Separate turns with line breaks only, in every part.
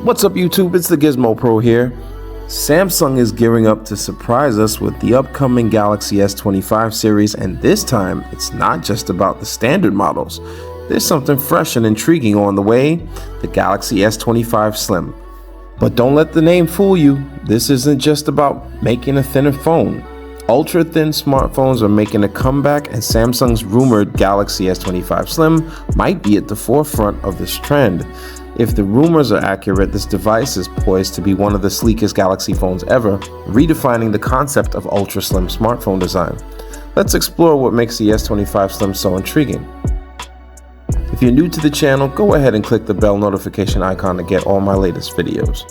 What's up YouTube, it's the Gizmo Pro here. Samsung is gearing up to surprise us with the upcoming Galaxy S25 series, and this time it's not just about the standard models. There's something fresh and intriguing on the way, the Galaxy S25 Slim. But don't let the name fool you, this isn't just about making a thinner phone. Ultra thin smartphones are making a comeback, and Samsung's rumored Galaxy S25 Slim might be at the forefront of this trend. If the rumors are accurate, this device is poised to be one of the sleekest Galaxy phones ever, redefining the concept of ultra slim smartphone design. Let's explore what makes the S25 Slim so intriguing. If you're new to the channel, go ahead and click the bell notification icon to get all my latest videos.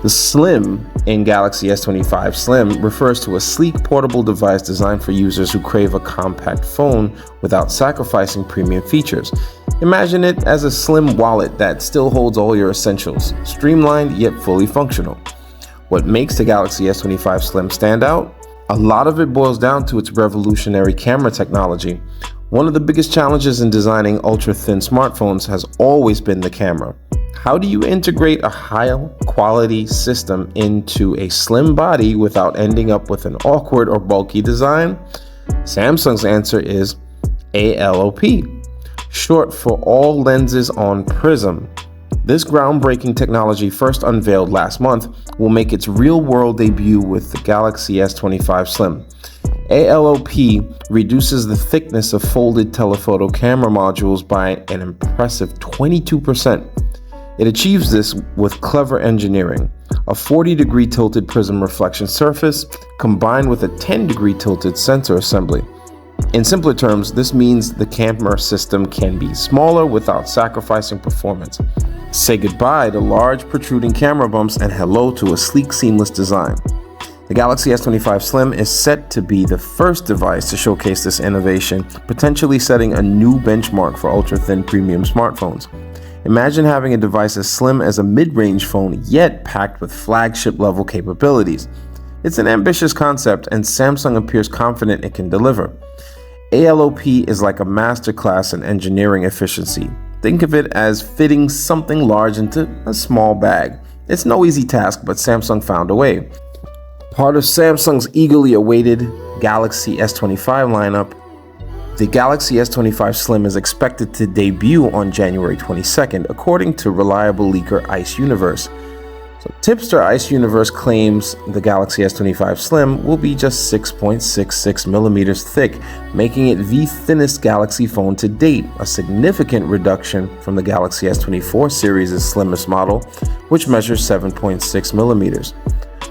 The Slim in Galaxy S25 Slim refers to a sleek portable device designed for users who crave a compact phone without sacrificing premium features. Imagine it as a slim wallet that still holds all your essentials, streamlined yet fully functional. What makes the Galaxy S25 Slim stand out? A lot of it boils down to its revolutionary camera technology. One of the biggest challenges in designing ultra-thin smartphones has always been the camera. How do you integrate a high-quality system into a slim body without ending up with an awkward or bulky design? Samsung's answer is ALoP, short for all lenses on prism. This groundbreaking technology, first unveiled last month, will make its real-world debut with the Galaxy S25 Slim. ALoP reduces the thickness of folded telephoto camera modules by an impressive 22%. It achieves this with clever engineering, a 40-degree tilted prism reflection surface combined with a 10-degree tilted sensor assembly. In simpler terms, this means the camera system can be smaller without sacrificing performance. Say goodbye to large protruding camera bumps and hello to a sleek, seamless design. The Galaxy S25 Slim is set to be the first device to showcase this innovation, potentially setting a new benchmark for ultra-thin premium smartphones. Imagine having a device as slim as a mid-range phone, yet packed with flagship-level capabilities. It's an ambitious concept, and Samsung appears confident it can deliver. ALoP is like a masterclass in engineering efficiency. Think of it as fitting something large into a small bag. It's no easy task, but Samsung found a way. Part of Samsung's eagerly awaited Galaxy S25 lineup, the Galaxy S25 Slim is expected to debut on January 22nd, according to reliable leaker Ice Universe. So tipster Ice Universe claims the Galaxy S25 Slim will be just 6.66 millimeters thick, making it the thinnest Galaxy phone to date, a significant reduction from the Galaxy S24 series' slimmest model, which measures 7.6 millimeters.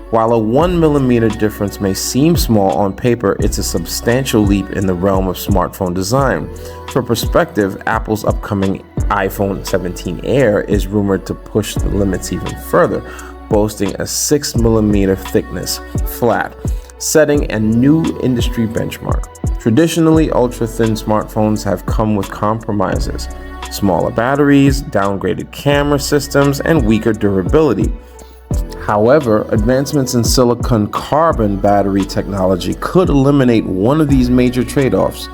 While a 1 millimeter difference may seem small on paper, it's a substantial leap in the realm of smartphone design. For perspective, Apple's upcoming iPhone 17 Air is rumored to push the limits even further, boasting a 6 millimeter thickness, flat, setting a new industry benchmark. Traditionally, ultra-thin smartphones have come with compromises: smaller batteries, downgraded camera systems, and weaker durability. However, advancements in silicon carbon battery technology could eliminate one of these major trade-offs.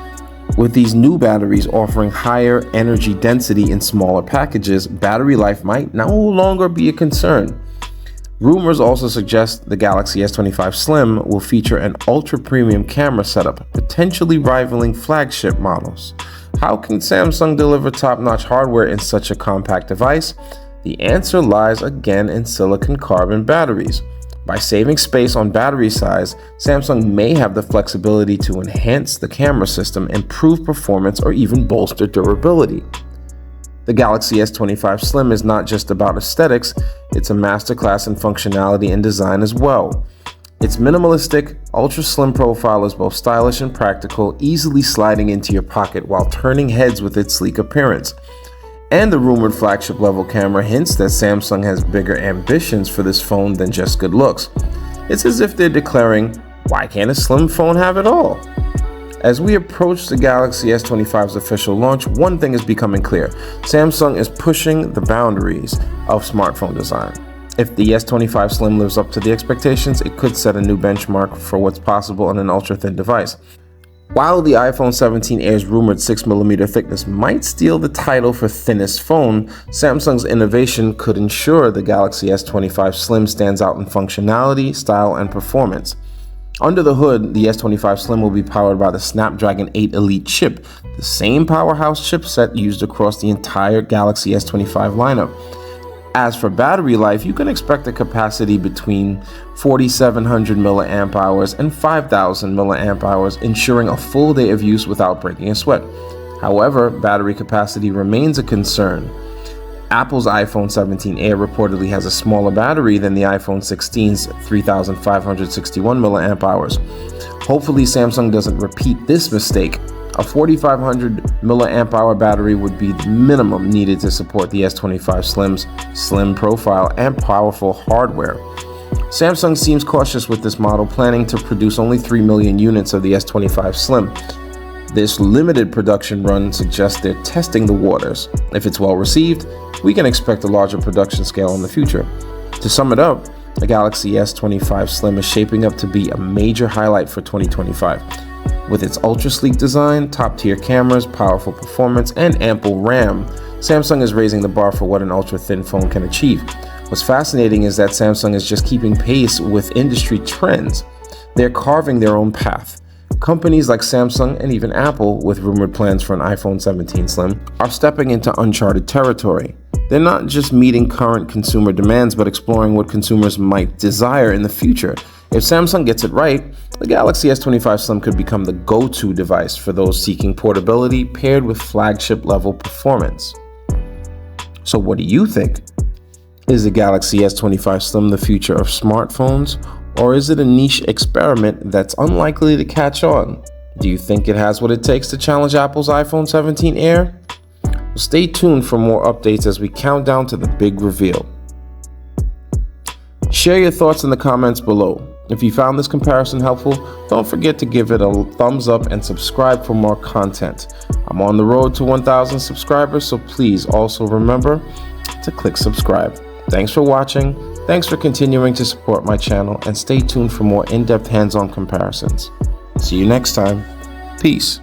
With these new batteries offering higher energy density in smaller packages, battery life might no longer be a concern. Rumors also suggest the Galaxy S25 Slim will feature an ultra-premium camera setup, potentially rivaling flagship models. How can Samsung deliver top-notch hardware in such a compact device? The answer lies again in silicon carbon batteries. By saving space on battery size, Samsung may have the flexibility to enhance the camera system, improve performance, or even bolster durability. The Galaxy S25 Slim is not just about aesthetics, it's a masterclass in functionality and design as well. Its minimalistic, ultra-slim profile is both stylish and practical, easily sliding into your pocket while turning heads with its sleek appearance. And the rumored flagship-level camera hints that Samsung has bigger ambitions for this phone than just good looks. It's as if they're declaring, why can't a slim phone have it all? As we approach the Galaxy S25's official launch, one thing is becoming clear: Samsung is pushing the boundaries of smartphone design. If the S25 Slim lives up to the expectations, it could set a new benchmark for what's possible on an ultra-thin device. While the iPhone 17 Air's rumored 6mm thickness might steal the title for thinnest phone, Samsung's innovation could ensure the Galaxy S25 Slim stands out in functionality, style, and performance. Under the hood, the S25 Slim will be powered by the Snapdragon 8 Elite chip, the same powerhouse chipset used across the entire Galaxy S25 lineup. As for battery life, you can expect a capacity between 4,700 mAh and 5,000 mAh, ensuring a full day of use without breaking a sweat. However, battery capacity remains a concern. Apple's iPhone 17 Air reportedly has a smaller battery than the iPhone 16's 3,561 mAh. Hopefully, Samsung doesn't repeat this mistake. A 4,500 mAh battery would be the minimum needed to support the S25 Slim's slim profile and powerful hardware. Samsung seems cautious with this model, planning to produce only 3 million units of the S25 Slim. This limited production run suggests they're testing the waters. If it's well received, we can expect a larger production scale in the future. To sum it up, the Galaxy S25 Slim is shaping up to be a major highlight for 2025. With its ultra-sleek design, top-tier cameras, powerful performance, and ample RAM, Samsung is raising the bar for what an ultra-thin phone can achieve. What's fascinating is that Samsung is just keeping pace with industry trends. They're carving their own path. Companies like Samsung and even Apple, with rumored plans for an iPhone 17 Slim, are stepping into uncharted territory. They're not just meeting current consumer demands, but exploring what consumers might desire in the future. If Samsung gets it right, the Galaxy S25 Slim could become the go-to device for those seeking portability paired with flagship-level performance. So what do you think? Is the Galaxy S25 Slim the future of smartphones, or is it a niche experiment that's unlikely to catch on? Do you think it has what it takes to challenge Apple's iPhone 17 Air? Well, stay tuned for more updates as we count down to the big reveal. Share your thoughts in the comments below. If you found this comparison helpful, don't forget to give it a thumbs up and subscribe for more content. I'm on the road to 1,000 subscribers, so please also remember to click subscribe. Thanks for watching, thanks for continuing to support my channel, and stay tuned for more in-depth hands-on comparisons. See you next time. Peace.